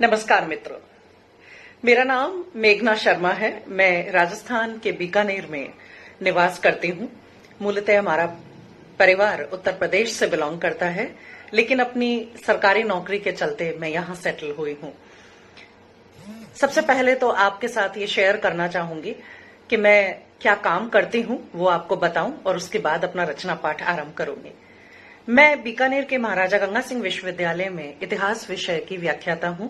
नमस्कार मित्रों, मेरा नाम मेघना शर्मा है। मैं राजस्थान के बीकानेर में निवास करती हूँ। मूलतः हमारा परिवार उत्तर प्रदेश से बिलोंग करता है, लेकिन अपनी सरकारी नौकरी के चलते मैं यहाँ सेटल हुई हूँ। सबसे पहले तो आपके साथ ये शेयर करना चाहूंगी कि मैं क्या काम करती हूँ, वो आपको बताऊं और उसके बाद अपना रचना पाठ आरंभ करूंगी। मैं बीकानेर के महाराजा गंगा सिंह विश्वविद्यालय में इतिहास विषय की व्याख्याता हूं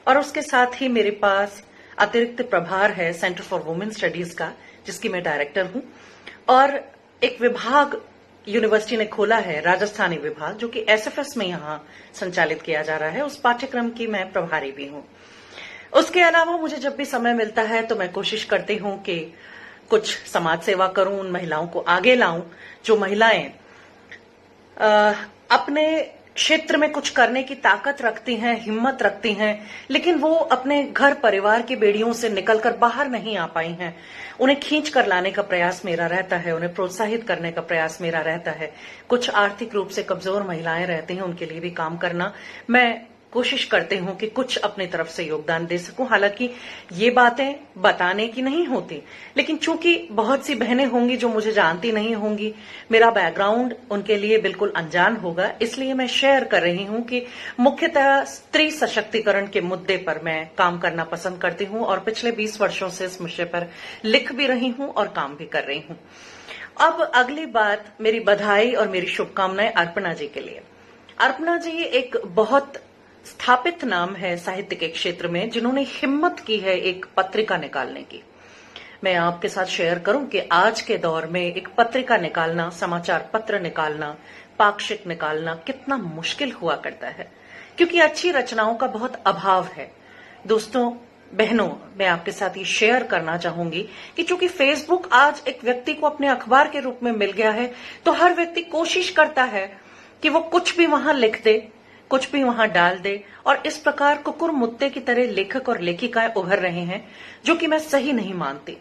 और उसके साथ ही मेरे पास अतिरिक्त प्रभार है सेंटर फॉर वुमेन स्टडीज का, जिसकी मैं डायरेक्टर हूं। और एक विभाग यूनिवर्सिटी ने खोला है, राजस्थानी विभाग, जो कि एसएफएस में यहां संचालित किया जा रहा है। उस पाठ्यक्रम की मैं प्रभारी भी हूं। उसके अलावा मुझे जब भी समय मिलता है तो मैं कोशिश करती हूं कि कुछ समाज सेवा करूं, उन महिलाओं को आगे लाऊं जो महिलाएं अपने क्षेत्र में कुछ करने की ताकत रखती हैं, हिम्मत रखती हैं, लेकिन वो अपने घर परिवार की बेड़ियों से निकलकर बाहर नहीं आ पाई हैं। उन्हें खींच कर लाने का प्रयास मेरा रहता है, उन्हें प्रोत्साहित करने का प्रयास मेरा रहता है। कुछ आर्थिक रूप से कमजोर महिलाएं रहती हैं, उनके लिए भी काम करना मैं कोशिश करती हूं कि कुछ अपनी तरफ से योगदान दे सकूं। हालांकि ये बातें बताने की नहीं होती, लेकिन चूंकि बहुत सी बहनें होंगी जो मुझे जानती नहीं होंगी, मेरा बैकग्राउंड उनके लिए बिल्कुल अनजान होगा, इसलिए मैं शेयर कर रही हूं कि मुख्यतः स्त्री सशक्तिकरण के मुद्दे पर मैं काम करना पसंद करती हूं और पिछले 20 वर्षों से इस विषय पर लिख भी रही हूं और काम भी कर रही हूं। अब अगली बात, मेरी बधाई और मेरी शुभकामनाएं अर्पणा जी के लिए। अर्पणा जी एक बहुत स्थापित नाम है साहित्य के क्षेत्र में, जिन्होंने हिम्मत की है एक पत्रिका निकालने की। मैं आपके साथ शेयर करूं कि आज के दौर में एक पत्रिका निकालना, समाचार पत्र निकालना, पाक्षिक निकालना कितना मुश्किल हुआ करता है, क्योंकि अच्छी रचनाओं का बहुत अभाव है। दोस्तों, बहनों, मैं आपके साथ ये शेयर करना चाहूंगी कि चूंकि फेसबुक आज एक व्यक्ति को अपने अखबार के रूप में मिल गया है, तो हर व्यक्ति कोशिश करता है कि वो कुछ भी वहां लिख दे, कुछ भी वहां डाल दे, और इस प्रकार कुकुर मुत्ते की तरह लेखक और लेखिकाएं उभर रहे हैं, जो कि मैं सही नहीं मानती।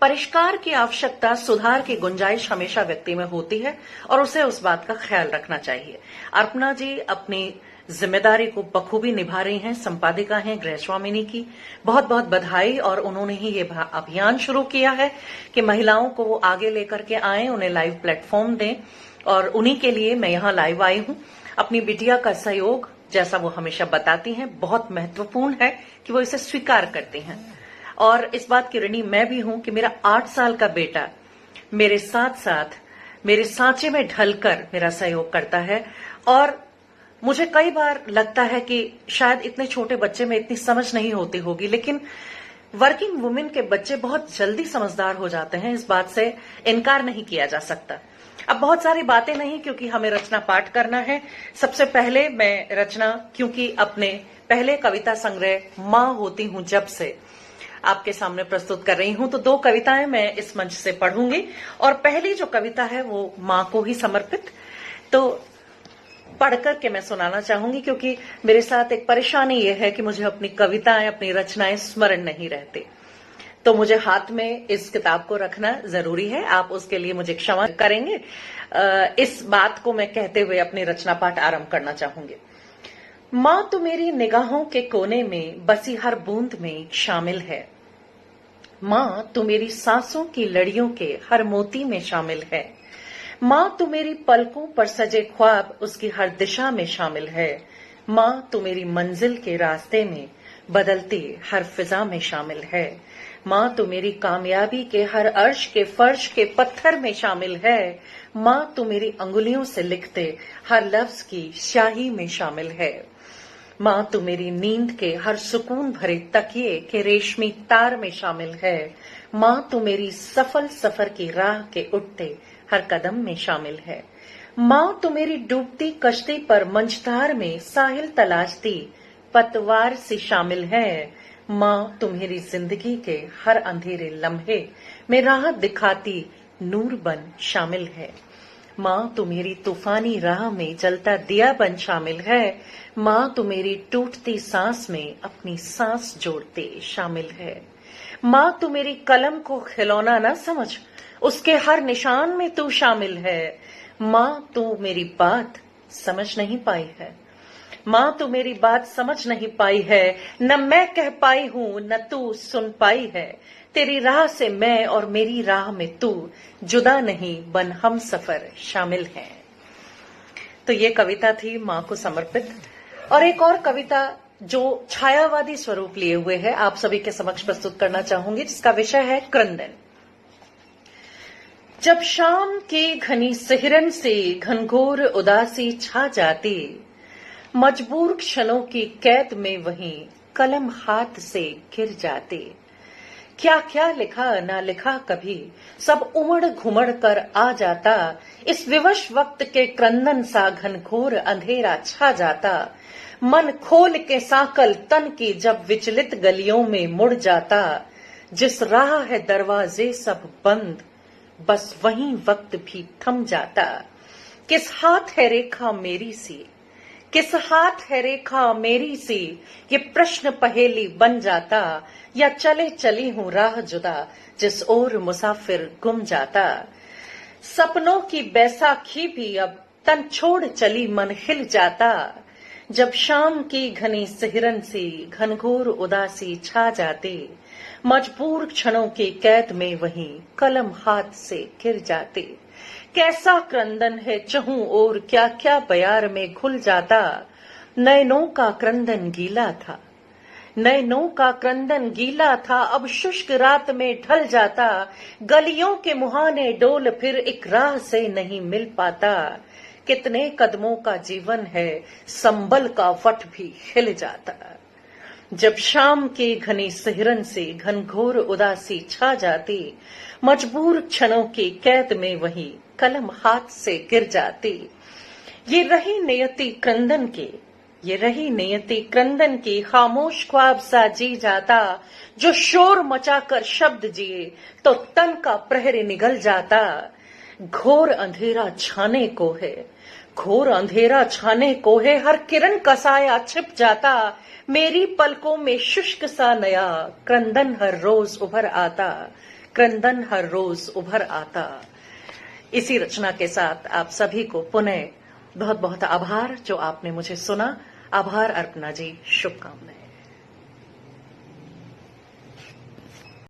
परिष्कार की आवश्यकता, सुधार की गुंजाइश हमेशा व्यक्ति में होती है और उसे उस बात का ख्याल रखना चाहिए। अर्पणा जी अपनी जिम्मेदारी को बखूबी निभा रही हैं, संपादिका हैं गृहस्वामिनी की। बहुत बहुत बधाई। और उन्होंने ही ये अभियान शुरू किया है कि महिलाओं को वो आगे लेकर के आए, उन्हें लाइव प्लेटफॉर्म दें, और उन्हीं के लिए मैं यहां लाइव आई हूं। अपनी बिटिया का सहयोग, जैसा वो हमेशा बताती हैं, बहुत महत्वपूर्ण है कि वो इसे स्वीकार करती हैं। और इस बात की ऋणी मैं भी हूं कि मेरा 8 साल का बेटा मेरे साथ साथ मेरे सांचे में ढलकर मेरा सहयोग करता है। और मुझे कई बार लगता है कि शायद इतने छोटे बच्चे में इतनी समझ नहीं होती होगी, लेकिन वर्किंग वुमेन के बच्चे बहुत जल्दी समझदार हो जाते हैं, इस बात से इनकार नहीं किया जा सकता। अब बहुत सारी बातें नहीं, क्योंकि हमें रचना पाठ करना है। सबसे पहले मैं रचना, क्योंकि अपने पहले कविता संग्रह मां होती हूं जब से आपके सामने प्रस्तुत कर रही हूं, तो 2 कविताएं मैं इस मंच से पढ़ूंगी। और पहली जो कविता है वो मां को ही समर्पित, तो पढ़कर के मैं सुनाना चाहूंगी, क्योंकि मेरे साथ एक परेशानी यह है कि मुझे अपनी कविताएं, अपनी रचनाएं स्मरण नहीं रहते, तो मुझे हाथ में इस किताब को रखना जरूरी है। आप उसके लिए मुझे क्षमा करेंगे। इस बात को मैं कहते हुए अपनी रचना पाठ आरंभ करना चाहूंगी। मां तो मेरी निगाहों के कोने में बसी हर बूंद में शामिल है। मां तो मेरी सांसों की लड़ियों के हर मोती में शामिल है। मां तो मेरी पलकों पर सजे ख्वाब उसकी हर दिशा में शामिल है। मां तो मेरी मंजिल के रास्ते में बदलती हर फिजा में शामिल है। मां तो मेरी कामयाबी के हर अर्श के फर्श के पत्थर में शामिल है। मां तो मेरी अंगुलियों से लिखते हर लफ्ज की स्याही में शामिल है। मां तो मेरी नींद के हर सुकून भरे तकिए के रेशमी तार में शामिल है। मां तो मेरी सफल सफर की राह के उठते हर कदम में शामिल है। मां तो मेरी डूबती कश्ती पर मंझधार में साहिल तलाशती पतवार से शामिल है। मां तुम्हारी जिंदगी के हर अंधेरे लम्हे में राह दिखाती नूर बन शामिल है। मां तुम्हारी तूफानी राह में जलता दिया बन शामिल है। मां तुम्हारी टूटती सांस में अपनी सांस जोड़ते शामिल है। मां तू मेरी कलम को खिलौना न समझ, उसके हर निशान में तू शामिल है। मां तू मेरी बात समझ नहीं पाई है, माँ तू मेरी बात समझ नहीं पाई है, न मैं कह पाई हूँ न तू सुन पाई है। तेरी राह से मैं और मेरी राह में तू, जुदा नहीं बन हम सफर शामिल हैं। तो ये कविता थी माँ को समर्पित। और एक और कविता जो छायावादी स्वरूप लिए हुए है आप सभी के समक्ष प्रस्तुत करना चाहूंगी, जिसका विषय है क्रंदन। जब शाम की घनी सिहरन से घनघोर उदासी छा जाती, मजबूर क्षणों की कैद में वहीं कलम हाथ से गिर जाती। क्या क्या लिखा ना लिखा कभी सब उमड़ घुमड़ कर आ जाता, इस विवश वक्त के क्रंदन सा घनघोर अंधेरा छा जाता। मन खोल के साकल तन की जब विचलित गलियों में मुड़ जाता, जिस राह है दरवाजे सब बंद बस वहीं वक्त भी थम जाता। किस हाथ है रेखा मेरी सी, किस हाथ है रेखा मेरी सी, ये प्रश्न पहेली बन जाता। या चले चली हूं राह जुदा जिस ओर मुसाफिर गुम जाता। सपनों की बैसाखी भी अब तन छोड़ चली मन हिल जाता। जब शाम की घनी सिहरन सी घनघोर उदासी छा जाती, मजबूर क्षणों की कैद में वहीं कलम हाथ से गिर जाती। कैसा क्रंदन है चहूं और क्या क्या बयार में घुल जाता। नैनों का क्रंदन गीला था, नैनों का क्रंदन गीला था, अब शुष्क रात में ढल जाता। गलियों के मुहाने डोल फिर एक राह से नहीं मिल पाता। कितने कदमों का जीवन है संबल का वट भी हिल जाता। जब शाम की घनी सिहरन से घनघोर उदासी छा जाती, मजबूर क्षणों की कैद में वही कलम हाथ से गिर जाती। ये रही नियति क्रंदन की, ये रही नियति क्रंदन की, खामोश ख्वाब सा जी जाता। जो शोर मचाकर शब्द जिए तो तन का प्रहरी निगल जाता। घोर अंधेरा छाने को है, घोर अंधेरा छाने को है, हर किरण का साया छिप जाता। मेरी पलकों में शुष्क सा नया क्रंदन हर रोज उभर आता, क्रंदन हर रोज उभर आता। इसी रचना के साथ आप सभी को पुनः बहुत बहुत आभार जो आपने मुझे सुना। आभार अर्पणा जी, शुभकामनाएं।